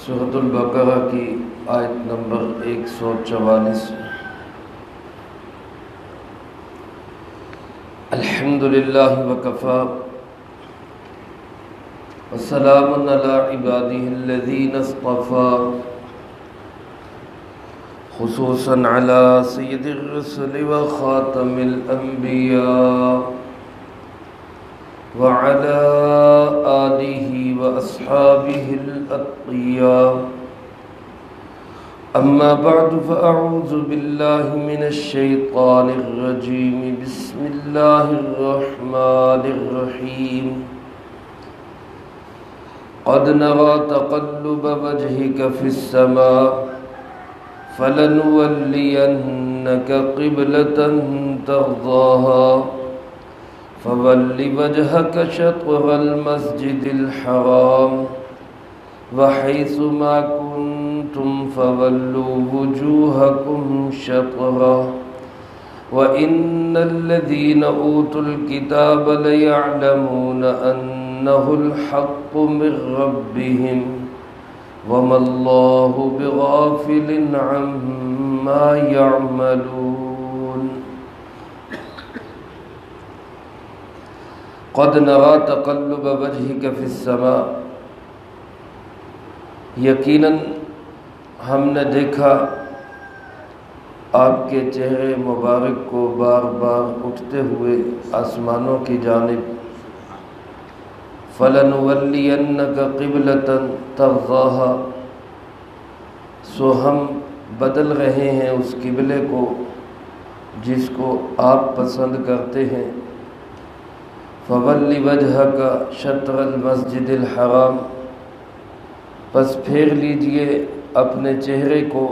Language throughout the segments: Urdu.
سورۃ البقرہ کی آیت نمبر 144۔ الحمدللہ وکفی وسلام علی عبادہ الذین اصطفی، خصوصا علی سید الرسل وخاتم الانبیاء وعلى آلہ واصحابہ الاتقیاء۔ اما بعد فاعوذ باللہ من الشیطان الرجیم، بسم اللہ الرحمن الرحیم۔ قد نرى تقلب وجهك في السماء فلنولينك قبلة ترضاها فول وجهك شطر المسجد الحرام وحيث ما كنتم فولوا وجوهكم شطره وإن الذين أوتوا الكتاب ليعلمون أنه الحق من ربهم وما الله بغافل عما يعملون۔ قد نرى تقلب وجهك في السماء، یقیناً ہم نے دیکھا آپ کے چہرے مبارک کو بار بار اٹھتے ہوئے آسمانوں کی جانب۔ فَلَنُوَلِّيَنَّكَ قِبْلَةً تَرْضَاهَا، سو ہم بدل رہے ہیں اس قبلے کو جس کو آپ پسند کرتے ہیں۔ فَوَلِّ وَجْهَكَ شَطْرَ الْمَسْجِدِ الْحَرَامِ، پس پھیر لیجئے اپنے چہرے کو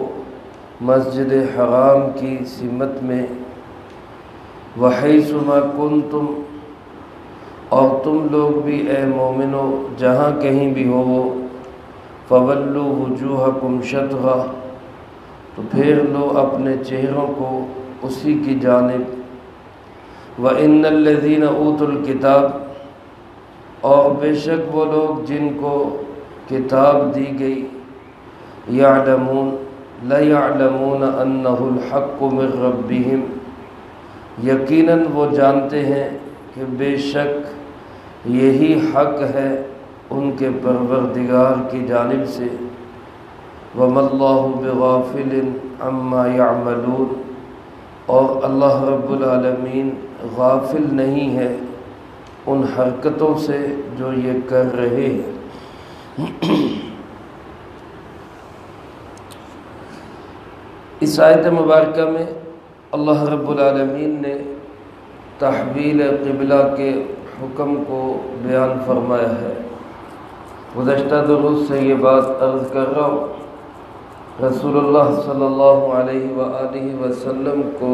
مسجد حرام کی سمت میں۔ وَحَيْثُ مَا كُنْتُمْ، اور تم لوگ بھی اے مومنو جہاں کہیں بھی ہو، فَوَلُّوا وُجُوهَكُمْ شَطْرَهُ، تو پھیر لو اپنے چہروں کو اسی کی جانب۔ وَإِنَّ الَّذِينَ أُوتُوا الْكِتَابَ، اور بے شک وہ لوگ جن کو کتاب دی گئی، يَعْلَمُونَ لَيَعْلَمُونَ أَنَّهُ الْحَقُّ مِنْ رَبِّهِمْ، یقیناً وہ جانتے ہیں کہ بے شک یہی حق ہے ان کے پروردگار کی جانب سے۔ وَمَا اللَّهُ بِغَافِلٍ عَمَّا يَعْمَلُونَ، اور اللہ رب العالمین غافل نہیں ہے ان حرکتوں سے جو یہ کر رہے ہیں۔ اس آیت مبارکہ میں اللہ رب العالمین نے تحویل قبلہ کے حکم کو بیان فرمایا ہے۔ گزشتہ دروس سے یہ بات عرض کر رہا ہوں، رسول اللہ صلی اللہ علیہ وآلہ وسلم کو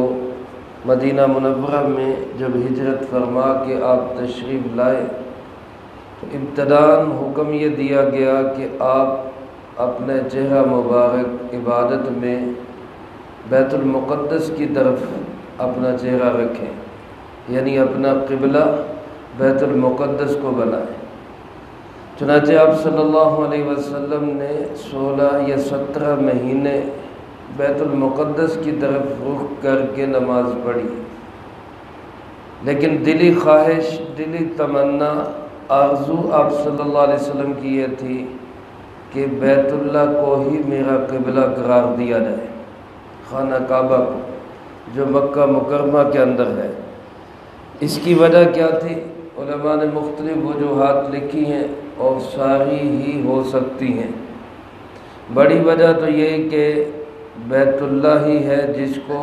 مدینہ منورہ میں جب ہجرت فرما کے آپ تشریف لائے تو ابتداً حکم یہ دیا گیا کہ آپ اپنے چہرہ مبارک عبادت میں بیت المقدس کی طرف اپنا چہرہ رکھیں، یعنی اپنا قبلہ بیت المقدس کو بنائیں۔ چنانچہ آپ صلی اللہ علیہ وسلم نے 16 یا 17 مہینے بیت المقدس کی طرف رخ کر کے نماز پڑھی، لیکن دلی خواہش، دلی تمنا، آرزو آپ صلی اللہ علیہ وسلم کی یہ تھی کہ بیت اللہ کو ہی میرا قبلہ قرار دیا جائے، خانہ کعبہ کو جو مکہ مکرمہ کے اندر ہے۔ اس کی وجہ کیا تھی؟ علماء نے مختلف وجوہات لکھی ہیں اور ساری ہی ہو سکتی ہیں۔ بڑی وجہ تو یہ کہ بیت اللہ ہی ہے جس کو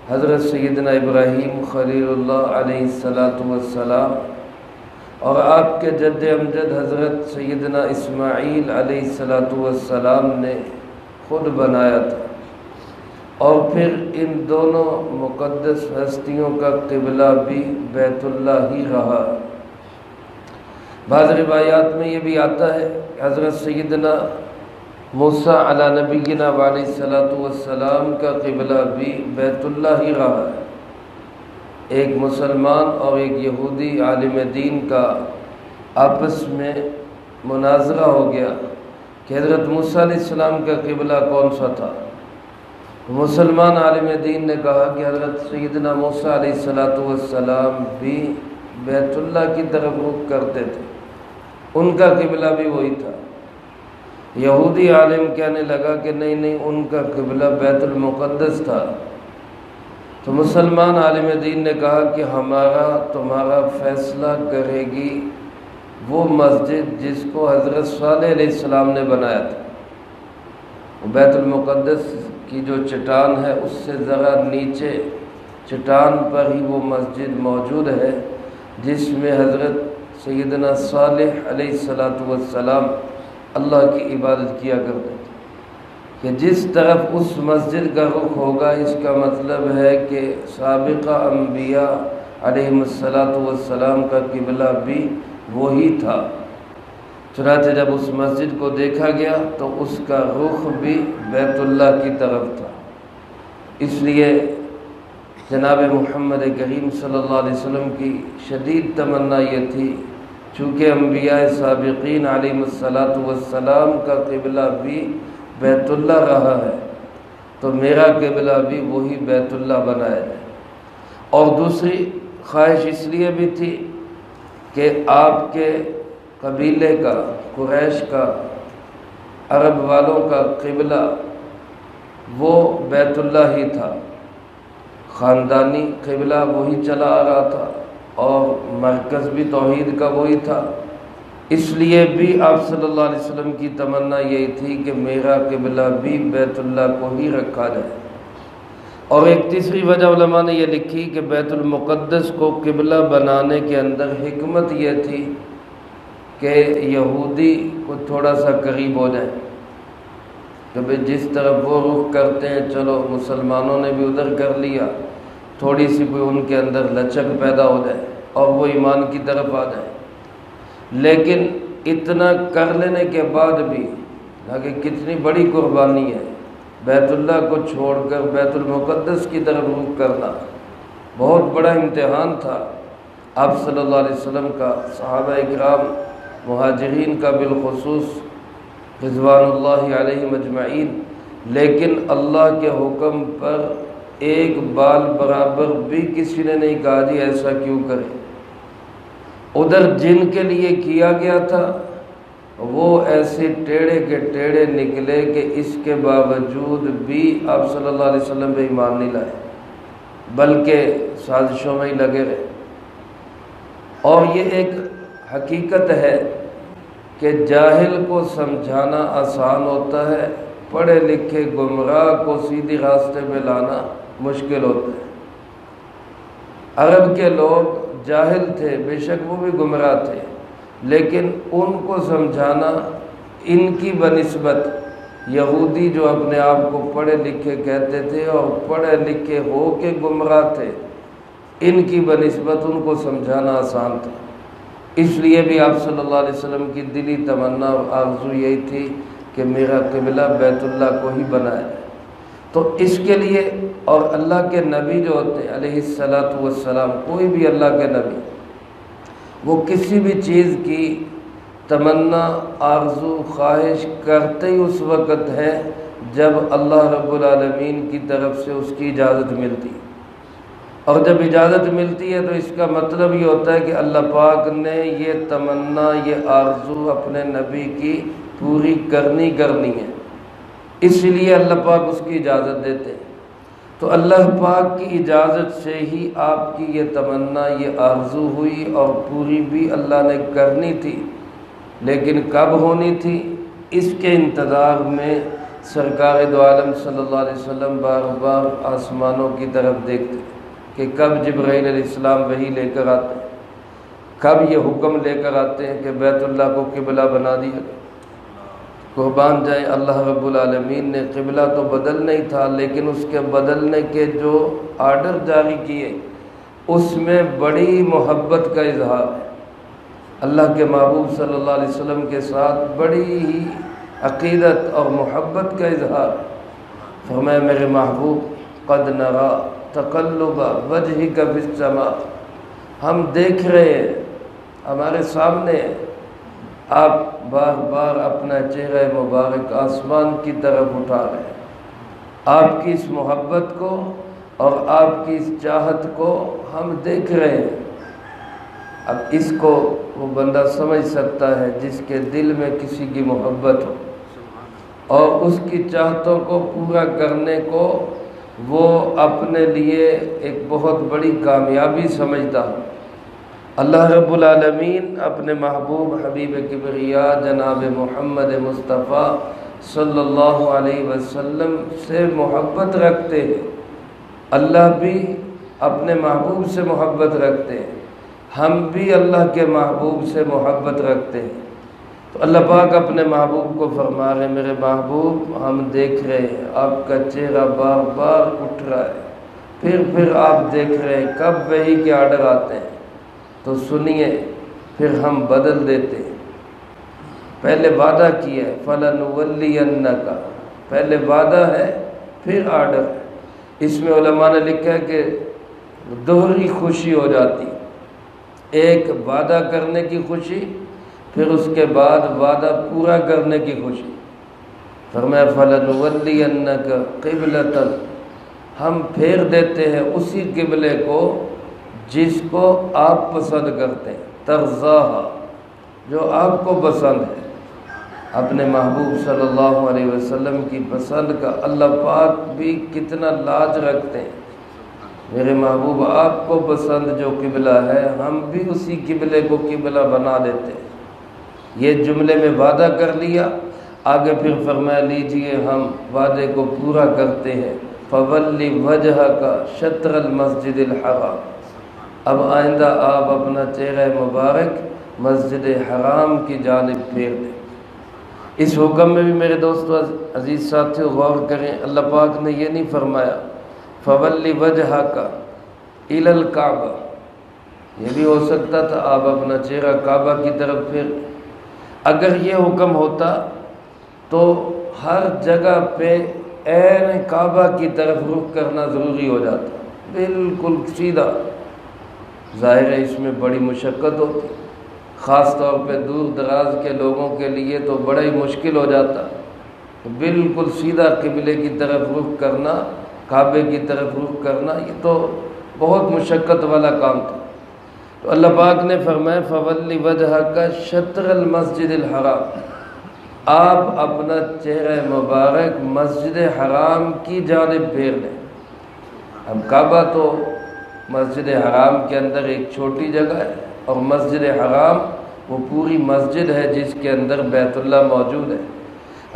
حضرت سیدنا ابراہیم خلیل اللہ علیہ السلام اور آپ کے جد امجد حضرت سیدنا اسماعیل علیہ السلام نے خود بنایا تھا، اور پھر ان دونوں مقدس ہستیوں کا قبلہ بھی بیت اللہ ہی رہا۔ بعض روایات میں یہ بھی آتا ہے کہ حضرت سیدنا موسیٰ علی نبینا علیہ السلام کا قبلہ بھی بیت اللہ ہی رہا ہے۔ ایک مسلمان اور ایک یہودی عالم دین کا آپس میں مناظرہ ہو گیا کہ حضرت موسیٰ علیہ السلام کا قبلہ کون سا تھا؟ مسلمان عالم دین نے کہا کہ حضرت سیدنا موسیٰ علیہ السلام بھی بیت اللہ کی طرف رخ کرتے تھے، ان کا قبلہ بھی وہی تھا۔ یہودی عالم کہنے لگا کہ نہیں ان کا قبلہ بیت المقدس تھا۔ تو مسلمان عالم دین نے کہا کہ ہمارا تمہارا فیصلہ کرے گی وہ مسجد جس کو حضرت صالح علیہ السلام نے بنایا تھا۔ بیت المقدس کی جو چٹان ہے اس سے ذرا نیچے چٹان پر ہی وہ مسجد موجود ہے جس میں حضرت سیدنا صالح علیہ السلام اللہ کی عبادت کیا کرتے تھے، کہ جس طرف اس مسجد کا رخ ہوگا اس کا مطلب ہے کہ سابقہ انبیاء علیہ السلام کا قبلہ بھی وہی تھا۔ چنانچہ جب اس مسجد کو دیکھا گیا تو اس کا رخ بھی بیت اللہ کی طرف تھا۔ اس لیے جناب محمد کریم صلی اللہ علیہ وسلم کی شدید تمنا یہ تھی، چونکہ انبیاء سابقین علیہ السلام کا قبلہ بھی بیت اللہ رہا ہے تو میرا قبلہ بھی وہی بیت اللہ بنایا جائے۔ اور دوسری خواہش اس لیے بھی تھی کہ آپ کے قبیلے کا، قریش کا، عرب والوں کا قبلہ وہ بیت اللہ ہی تھا، خاندانی قبلہ وہی چلا آ رہا تھا اور مرکز بھی توحید کا وہی تھا۔ اس لیے بھی آپ صلی اللہ علیہ وسلم کی تمنا یہی تھی کہ میرا قبلہ بھی بیت اللہ کو ہی رکھا جائے۔ اور ایک تیسری وجہ علماء نے یہ لکھی کہ بیت المقدس کو قبلہ بنانے کے اندر حکمت یہ تھی کہ یہودی کو تھوڑا سا قریب ہو جائے، کہ بھئی جس طرف وہ رخ کرتے ہیں چلو مسلمانوں نے بھی ادھر کر لیا، تھوڑی سی کوئی ان کے اندر لچک پیدا ہو جائے اور وہ ایمان کی طرف آ جائے۔ لیکن اتنا کر لینے کے بعد بھی کہ کتنی بڑی قربانی ہے، بیت اللہ کو چھوڑ کر بیت المقدس کی طرف رخ کرنا بہت بڑا امتحان تھا آپ صلی اللہ علیہ وسلم کا، صحابہ اکرام مہاجرین کا بالخصوص رضوان اللہ علیہم اجمعین۔ لیکن اللہ کے حکم پر ایک بال برابر بھی کسی نے نہیں کہا جی ایسا کیوں کرے۔ ادھر جن کے لیے کیا گیا تھا وہ ایسے ٹیڑے کے ٹیڑے نکلے کہ اس کے باوجود بھی آپ صلی اللہ علیہ وسلم پہ ایمان نہیں لائے، بلکہ سازشوں میں ہی لگے رہے۔ اور یہ ایک حقیقت ہے کہ جاہل کو سمجھانا آسان ہوتا ہے، پڑھے لکھے گمراہ کو سیدھی راستے میں لانا مشکل ہوتا ہے۔ عرب کے لوگ جاہل تھے، بے شک وہ بھی گمراہ تھے، لیکن ان کو سمجھانا ان کی بنسبت یہودی جو اپنے آپ کو پڑھے لکھے کہتے تھے اور پڑھے لکھے ہو کے گمراہ تھے، ان کی بنسبت ان کو سمجھانا آسان تھا۔ اس لیے بھی آپ صلی اللہ علیہ وسلم کی دلی تمنا اور آرزو یہی تھی کہ میرا قبلہ بیت اللہ کو ہی بنایا جائے۔ تو اس کے لیے، اور اللہ کے نبی جو ہوتے ہیں علیہ السلام، کوئی بھی اللہ کے نبی وہ کسی بھی چیز کی تمنا، آرزو، خواہش کرتے ہی اس وقت ہے جب اللہ رب العالمین کی طرف سے اس کی اجازت ملتی ہے۔ اور جب اجازت ملتی ہے تو اس کا مطلب یہ ہوتا ہے کہ اللہ پاک نے یہ تمنا، یہ آرزو اپنے نبی کی پوری کرنی ہے، اس لیے اللہ پاک اس کی اجازت دیتے ہیں۔ تو اللہ پاک کی اجازت سے ہی آپ کی یہ تمنا، یہ آرزو ہوئی اور پوری بھی اللہ نے کرنی تھی، لیکن کب ہونی تھی اس کے انتظار میں سرکار دو عالم صلی اللہ علیہ وسلم بار بار آسمانوں کی طرف دیکھتے کہ کب جبرائیل علیہ السلام وحی لے کر آتے ہیں، کب یہ حکم لے کر آتے ہیں کہ بیت اللہ کو قبلہ بنا دیا۔ قربان جائے اللہ رب العالمین نے قبلہ تو بدل نہیں تھا، لیکن اس کے بدلنے کے جو آرڈر جاری کیے اس میں بڑی محبت کا اظہار ہے۔ اللہ کے محبوب صلی اللہ علیہ وسلم کے ساتھ بڑی ہی عقیدت اور محبت کا اظہار۔ فرمایا میرے محبوب قد نرا تقلب وجہک فی السماء، ہم دیکھ رہے ہیں، ہمارے سامنے آپ بار بار اپنا چہرہ مبارک آسمان کی طرف اٹھا رہے ہیں۔ آپ کی اس محبت کو اور آپ کی اس چاہت کو ہم دیکھ رہے ہیں۔ اب اس کو وہ بندہ سمجھ سکتا ہے جس کے دل میں کسی کی محبت ہو اور اس کی چاہتوں کو پورا کرنے کو وہ اپنے لیے ایک بہت بڑی کامیابی سمجھتا ہو۔ اللہ رب العالمین اپنے محبوب حبیب کبریا جناب محمد مصطفیٰ صلی اللہ علیہ وسلم سے محبت رکھتے ہیں۔ اللہ بھی اپنے محبوب سے محبت رکھتے ہیں، ہم بھی اللہ کے محبوب سے محبت رکھتے ہیں۔ تو اللہ پاک اپنے محبوب کو فرما رہے ہیں، میرے محبوب ہم دیکھ رہے ہیں آپ کا چہرہ بار بار اٹھ رہا ہے، پھر آپ دیکھ رہے ہیں کب وحی کے آرڈر آتے ہیں تو سنیے، پھر ہم بدل دیتے ہیں۔ پہلے وعدہ کیا ہے فَلَنُوَلِّيَنَّكَ، پہلے وعدہ ہے پھر آرڈر ہے۔ اس میں علماء نے لکھا ہے کہ دوہری خوشی ہو جاتی، ایک وعدہ کرنے کی خوشی، پھر اس کے بعد وعدہ پورا کرنے کی خوشی۔ فرمایا فَلَنُوَلِّيَنَّكَ قِبْلَةً، ہم پھیر دیتے ہیں اسی قبلے کو جس کو آپ پسند کرتے ہیں، ترضاہا، جو آپ کو پسند ہے۔ اپنے محبوب صلی اللہ علیہ وسلم کی پسند کا اللہ پاک بھی کتنا لاج رکھتے ہیں۔ میرے محبوب آپ کو پسند جو قبلہ ہے، ہم بھی اسی قبلے کو قبلہ بنا دیتے ہیں۔ یہ جملے میں وعدہ کر لیا، آگے پھر فرمایا لیجئے ہم وعدے کو پورا کرتے ہیں۔ فَوَلِّ وَجْهَكَ شَطْرَ الْمَسْجِدِ الْحَرَامِ، اب آئندہ آپ اپنا چہرہ مبارک مسجد حرام کی جانب پھیر دیں۔ اس حکم میں بھی میرے دوستو عزیز ساتھیو غور کریں، اللہ پاک نے یہ نہیں فرمایا فَوَلِّ وَجْهَكَ إِلَى الْكَعْبَةِ، یہ بھی ہو سکتا تھا آپ اپنا چہرہ کعبہ کی طرف پھر۔ اگر یہ حکم ہوتا تو ہر جگہ پہ عین کعبہ کی طرف رخ کرنا ضروری ہو جاتا، بالکل سیدھا۔ ظاہر ہے اس میں بڑی مشقت ہوتی، خاص طور پہ دور دراز کے لوگوں کے لیے تو بڑا ہی مشکل ہو جاتا، بالکل سیدھا قبلے کی طرف رخ کرنا، کعبے کی طرف رخ کرنا، یہ تو بہت مشقت والا کام تھا۔ تو اللہ پاک نے فرمایا فَوَلِّ وَجْهَكَ شَطْرَ الْمَسْجِدِ الْحَرَامِ، آپ اپنا چہرہ مبارک مسجد حرام کی جانب پھیر لیں۔ اب کعبہ تو مسجد حرام کے اندر ایک چھوٹی جگہ ہے، اور مسجد حرام وہ پوری مسجد ہے جس کے اندر بیت اللہ موجود ہے۔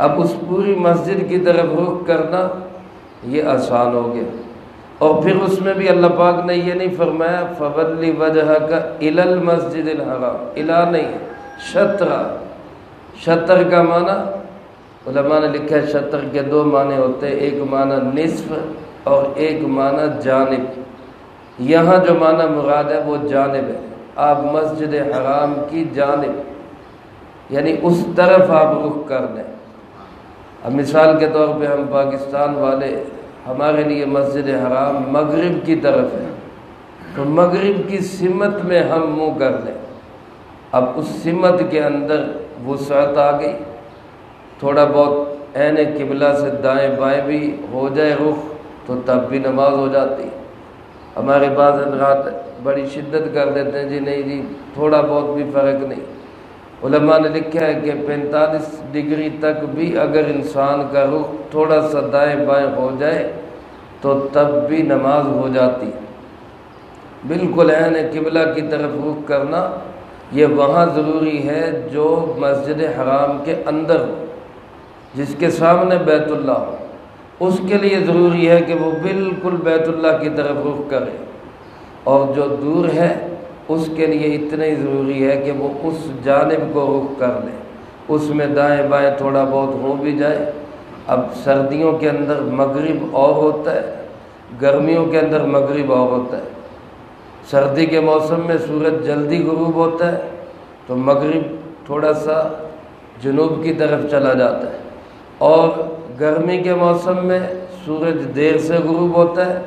اب اس پوری مسجد کی طرف رخ کرنا یہ آسان ہو گیا، اور پھر اس میں بھی اللہ پاک نے یہ نہیں فرمایا فَوَلِّ وَجْهَكَ إِلَى الْمَسْجِدِ الْحَرَامِ، اِلَى نہیں، شطر، شطر کا معنی علماء نے لکھا ہے شطر کے دو معنی ہوتے ہیں، ایک معنی نصف اور ایک معنی جانب۔ یہاں جو معنی مراد ہے وہ جانب ہے، آپ مسجد حرام کی جانب، یعنی اس طرف آپ رخ کر دیں۔ اب مثال کے طور پہ ہم پاکستان والے، ہمارے لیے مسجد حرام مغرب کی طرف ہے، تو مغرب کی سمت میں ہم منہ کر لیں۔ اب اس سمت کے اندر وسعت آ گئی، تھوڑا بہت عین قبلہ سے دائیں بائیں بھی ہو جائے رخ تو تب بھی نماز ہو جاتی۔ ہمارے بعض حضرات بڑی شدت کر دیتے ہیں، جی نہیں جی تھوڑا بہت بھی فرق نہیں۔ علماء نے لکھا ہے کہ 45 ڈگری تک بھی اگر انسان کا رخ تھوڑا سا دائیں بائیں ہو جائے تو تب بھی نماز ہو جاتی۔ بالکل عین قبلہ کی طرف رخ کرنا یہ وہاں ضروری ہے جو مسجد حرام کے اندر ہو، جس کے سامنے بیت اللہ ہو، اس کے لیے ضروری ہے کہ وہ بالکل بیت اللہ کی طرف رخ کرے، اور جو دور ہے اس کے لیے اتنا ہی ضروری ہے کہ وہ اس جانب کو رخ کر لے، اس میں دائیں بائیں تھوڑا بہت ہو بھی جائے۔ اب سردیوں کے اندر مغرب اور ہوتا ہے، گرمیوں کے اندر مغرب اور ہوتا ہے۔ سردی کے موسم میں سورج جلدی غروب ہوتا ہے تو مغرب تھوڑا سا جنوب کی طرف چلا جاتا ہے، اور گرمی کے موسم میں سورج دیر سے غروب ہوتا ہے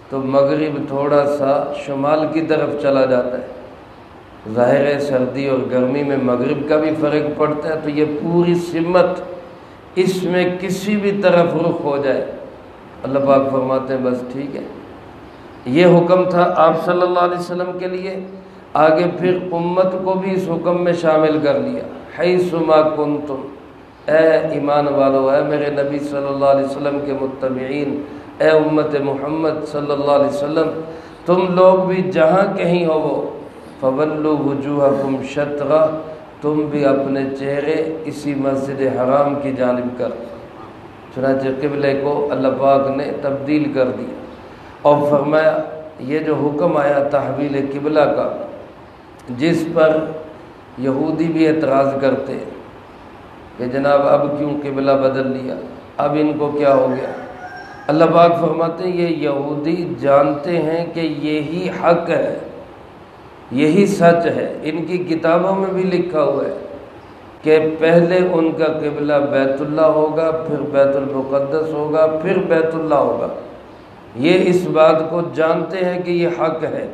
تو مغرب تھوڑا سا شمال کی طرف چلا جاتا ہے۔ ظاہر ہے سردی اور گرمی میں مغرب کا بھی فرق پڑتا ہے، تو یہ پوری سمت اس میں کسی بھی طرف رخ ہو جائے، اللہ پاک فرماتے ہیں بس ٹھیک ہے۔ یہ حکم تھا آپ صلی اللہ علیہ وسلم کے لیے، آگے پھر امت کو بھی اس حکم میں شامل کر لیا، حیث ما کنتم، اے ایمان والو، اے میرے نبی صلی اللہ علیہ وسلم کے متبعین، اے امت محمد صلی اللہ علیہ وسلم، تم لوگ بھی جہاں کہیں ہو وہ، فولوا وجوہکم شطرا، تم بھی اپنے چہرے اسی مسجد حرام کی جانب کر۔ چنانچہ قبلے کو اللہ پاک نے تبدیل کر دیا اور فرمایا یہ جو حکم آیا تحویل قبلہ کا، جس پر یہودی بھی اعتراض کرتے کہ جناب اب کیوں قبلہ بدل لیا، اب ان کو کیا ہو گیا، اللہ پاک فرماتے ہیں یہ یہودی جانتے ہیں کہ یہی حق ہے، یہی سچ ہے، ان کی کتابوں میں بھی لکھا ہوا ہے کہ پہلے ان کا قبلہ بیت اللہ ہوگا، پھر بیت المقدس ہوگا، پھر بیت اللہ ہوگا۔ یہ اس بات کو جانتے ہیں کہ یہ حق ہے،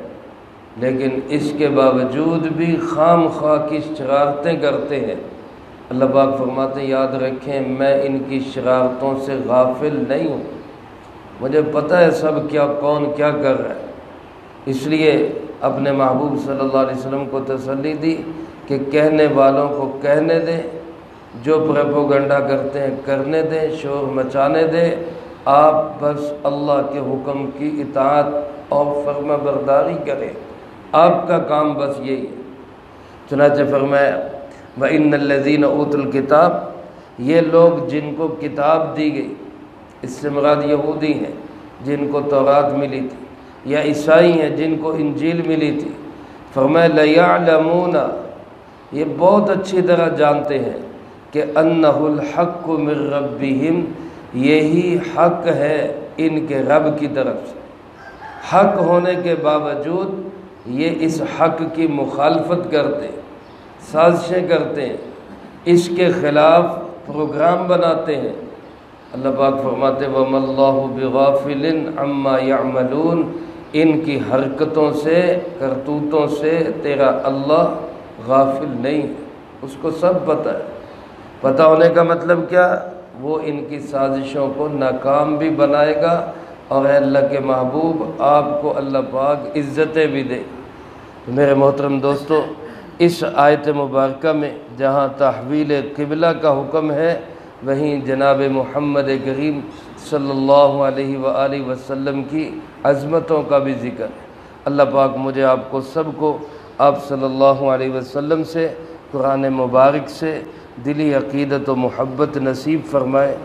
لیکن اس کے باوجود بھی خام خواہ کی شرارتیں کرتے ہیں۔ اللہ پاک فرماتے ہیں یاد رکھیں میں ان کی شرارتوں سے غافل نہیں ہوں، مجھے پتہ ہے سب کون کیا کر رہا ہے، اس لیے اپنے محبوب صلی اللہ علیہ وسلم کو تسلی دی کہ کہنے والوں کو کہنے دیں، جو پروپیگنڈا کرتے ہیں کرنے دیں، شور مچانے دیں، آپ بس اللہ کے حکم کی اطاعت اور فرما برداری کریں، آپ کا کام بس یہی ہے۔ چنانچہ فرمایا وَإِنَّ الَّذِينَ أُوتُوا الْكِتَابَ، یہ لوگ جن کو کتاب دی گئی، اس سے مراد یہودی ہیں جن کو تورات ملی تھی، یا عیسائی ہیں جن کو انجیل ملی تھی، فرمایا لَيَعْلَمُونَ، یہ بہت اچھی طرح جانتے ہیں کہ أَنَّهُ الْحَقُّ مِن رَبِّهِمْ، یہی حق ہے ان کے رب کی طرف سے، حق ہونے کے باوجود یہ اس حق کی مخالفت کرتے ہیں، سازشیں کرتے ہیں، اس کے خلاف پروگرام بناتے ہیں۔ اللہ پاک فرماتے وَمَا اللَّهُ بِغَافِلٍ عَمَّا يَعْمَلُونَ، ان کی حرکتوں سے، کرتوتوں سے تیرا اللہ غافل نہیں ہے، اس کو سب پتہ ہے۔ پتہ ہونے کا مطلب کیا، وہ ان کی سازشوں کو ناکام بھی بنائے گا، اور اے اللہ کے محبوب آپ کو اللہ پاک عزتیں بھی دے۔ میرے محترم دوستو، اس آیت مبارکہ میں جہاں تحویل قبلہ کا حکم ہے، وہیں جناب محمد کریم صلی اللہ علیہ وآلہ وسلم کی عظمتوں کا بھی ذکر ہے۔ اللہ پاک مجھے آپ کو سب کو آپ صلی اللہ علیہ وسلم سے، قرآن مبارک سے دلی عقیدت و محبت نصیب فرمائے،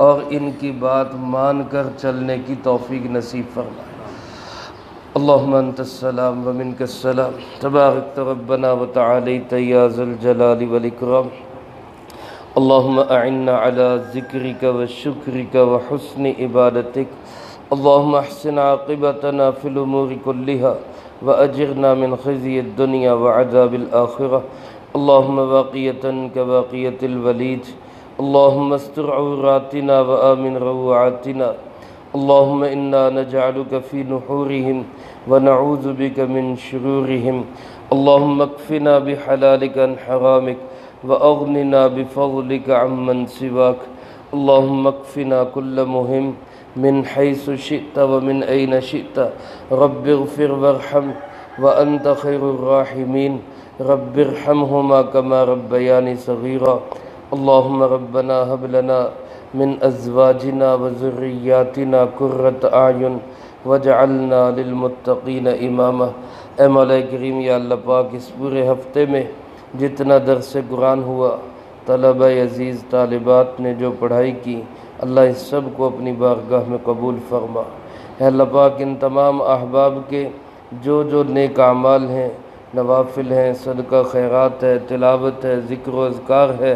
اور ان کی بات مان کر چلنے کی توفیق نصیب فرمائے۔ اللہم انت السلام ومنک السلام، تبارکت ربنا وتعالیت یا ذا الجلال والاکرام۔ اللہم اعنا علی ذکرک وشکرک وحسن عبادتک، اللہم احسن عاقبتنا فی الامور کلہا واجرنا من خزی الدنیا وعذاب الآخرہ، اللہم واقیتا کواقیت الولید، اللہم استر عوراتنا وآمن روعاتنا، اللہم انا نجعلک فی نحورہم ونعوذ بک من شرورہم، اللہم اکفنا بحلالک عن حرامک وأغننا بفضلك عمن سواك، اللهم اكفنا كل مهم من حيث شئت ومن أين شئت، رب اغفر وارحم وأنت خير الراحمين، رب ارحمهما كما ربياني صغيرا، اللهم ربنا هب لنا من أزواجنا وذرياتنا قرة أعين واجعلنا للمتقين إماما۔ اے مولا کریم، یا اللہ پاک اس پورے ہفتے میں جتنا درس قرآن ہوا، طلبہ عزیز طالبات نے جو پڑھائی کی، اللہ اس سب کو اپنی بارگاہ میں قبول فرما۔ اے اللہ پاک ان تمام احباب کے جو نیک اعمال ہیں، نوافل ہیں، صدقہ خیرات ہے، تلاوت ہے، ذکر و اذکار ہے،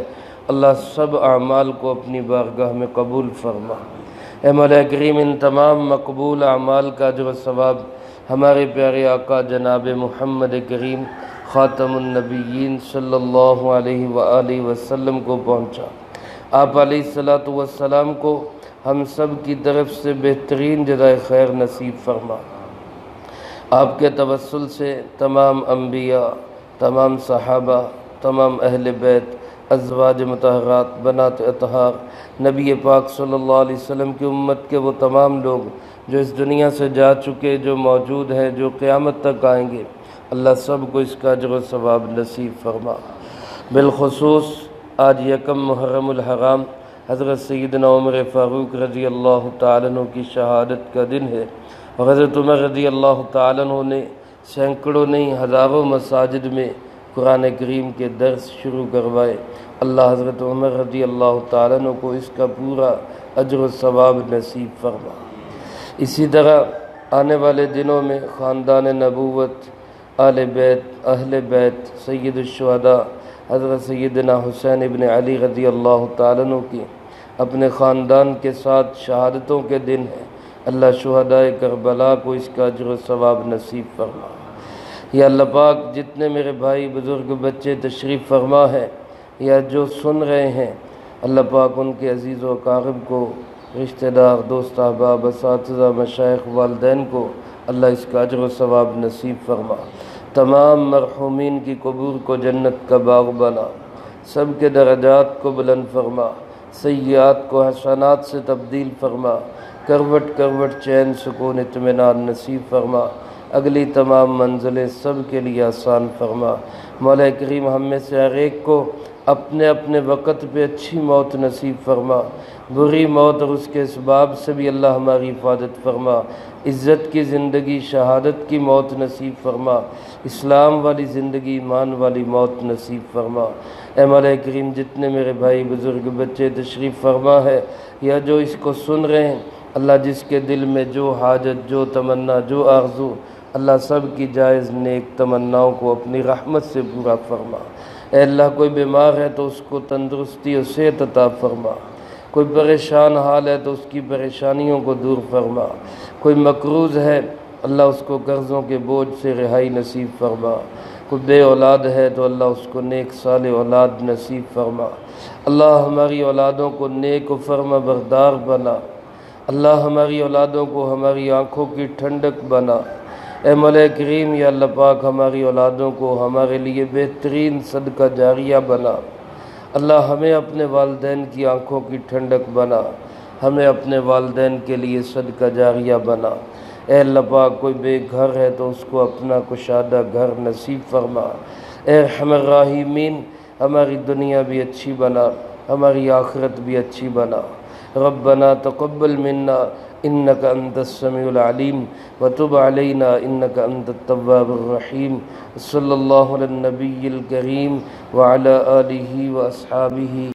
اللہ سب اعمال کو اپنی بارگاہ میں قبول فرما۔ اے مولا کریم ان تمام مقبول اعمال کا اجر و ثواب ہمارے پیارے آقا جناب محمد کریم خاتم النبیین صلی اللہ علیہ وآلہ وسلم کو پہنچا۔ آپ علیہ السلام کو ہم سب کی طرف سے بہترین جزائے خیر نصیب فرما۔ آپ کے توسل سے تمام انبیاء، تمام صحابہ، تمام اہل بیت، ازواج مطہرات، بنات اطہار، نبی پاک صلی اللہ علیہ وسلم کی امت کے وہ تمام لوگ جو اس دنیا سے جا چکے، جو موجود ہیں، جو قیامت تک آئیں گے، اللہ سب کو اس کا اجر و ثواب نصیب فرما۔ بالخصوص آج یکم محرم الحرام حضرت سیدنا عمر فاروق رضی اللہ تعالیٰ عنہ کی شہادت کا دن ہے، اور حضرت عمر رضی اللہ تعالیٰ عنہ نے سینکڑوں نہیں ہزاروں مساجد میں قرآن کریم کے درس شروع کروائے۔ اللہ حضرت عمر رضی اللہ تعالیٰ عنہ کو اس کا پورا اجر و ثواب نصیب فرما۔ اسی طرح آنے والے دنوں میں خاندان نبوت، آل بیت، اہل بیت، سید الشہداء حضرت سیدنا حسین ابن علی رضی اللہ تعالیٰ عنہ کی اپنے خاندان کے ساتھ شہادتوں کے دن ہیں۔ اللہ شہداء کربلا کو اس کا اجر و ثواب نصیب فرما۔ یا اللہ پاک جتنے میرے بھائی بزرگ بچے تشریف فرما ہیں یا جو سن رہے ہیں، اللہ پاک ان کے عزیز و اقارب کو، رشتہ دار، دوست احباب، اساتذہ، مشائخ، والدین کو اللہ اس کا اجر و ثواب نصیب فرما۔ تمام مرحومین کی قبور کو جنت کا باغ بنا، سب کے درجات کو بلند فرما، سیئات کو حسنات سے تبدیل فرما، کروٹ کروٹ چین سکون اطمینان نصیب فرما، اگلی تمام منزلیں سب کے لیے آسان فرما۔ مولا کریم ہم میں سے ہر ایک کو اپنے اپنے وقت پہ اچھی موت نصیب فرما، بری موت اور اس کے اسباب سے بھی اللہ ہماری حفاظت فرما، عزت کی زندگی، شہادت کی موت نصیب فرما، اسلام والی زندگی، ایمان والی موت نصیب فرما۔ اے مولا کریم جتنے میرے بھائی بزرگ بچے تشریف فرما ہے یا جو اس کو سن رہے ہیں، اللہ جس کے دل میں جو حاجت، جو تمنا، جو آرزو، اللہ سب کی جائز نیک تمناؤں کو اپنی رحمت سے پورا فرما۔ اے اللہ کوئی بیمار ہے تو اس کو تندرستی اور صحت عطا فرما، کوئی پریشان حال ہے تو اس کی پریشانیوں کو دور فرما، کوئی مقروض ہے اللہ اس کو قرضوں کے بوجھ سے رہائی نصیب فرما، کوئی بے اولاد ہے تو اللہ اس کو نیک صالح اولاد نصیب فرما۔ اللہ ہماری اولادوں کو نیک و فرما بردار بنا، اللہ ہماری اولادوں کو ہماری آنکھوں کی ٹھنڈک بنا۔ اے مولا کریم یا اللہ پاک ہماری اولادوں کو ہمارے لیے بہترین صدقہ جاریہ بنا۔ اللہ ہمیں اپنے والدین کی آنکھوں کی ٹھنڈک بنا، ہمیں اپنے والدین کے لیے صدقہ جاریہ بنا۔ اے اللہ پاک کوئی بے گھر ہے تو اس کو اپنا کشادہ گھر نصیب فرما۔ اے ارحم الراحمین ہماری دنیا بھی اچھی بنا، ہماری آخرت بھی اچھی بنا۔ ربنا تقبل منا انك انت السميع العليم وتب علينا انك انت التواب الرحيم صلى الله على النبي الكريم وعلى آله واصحابه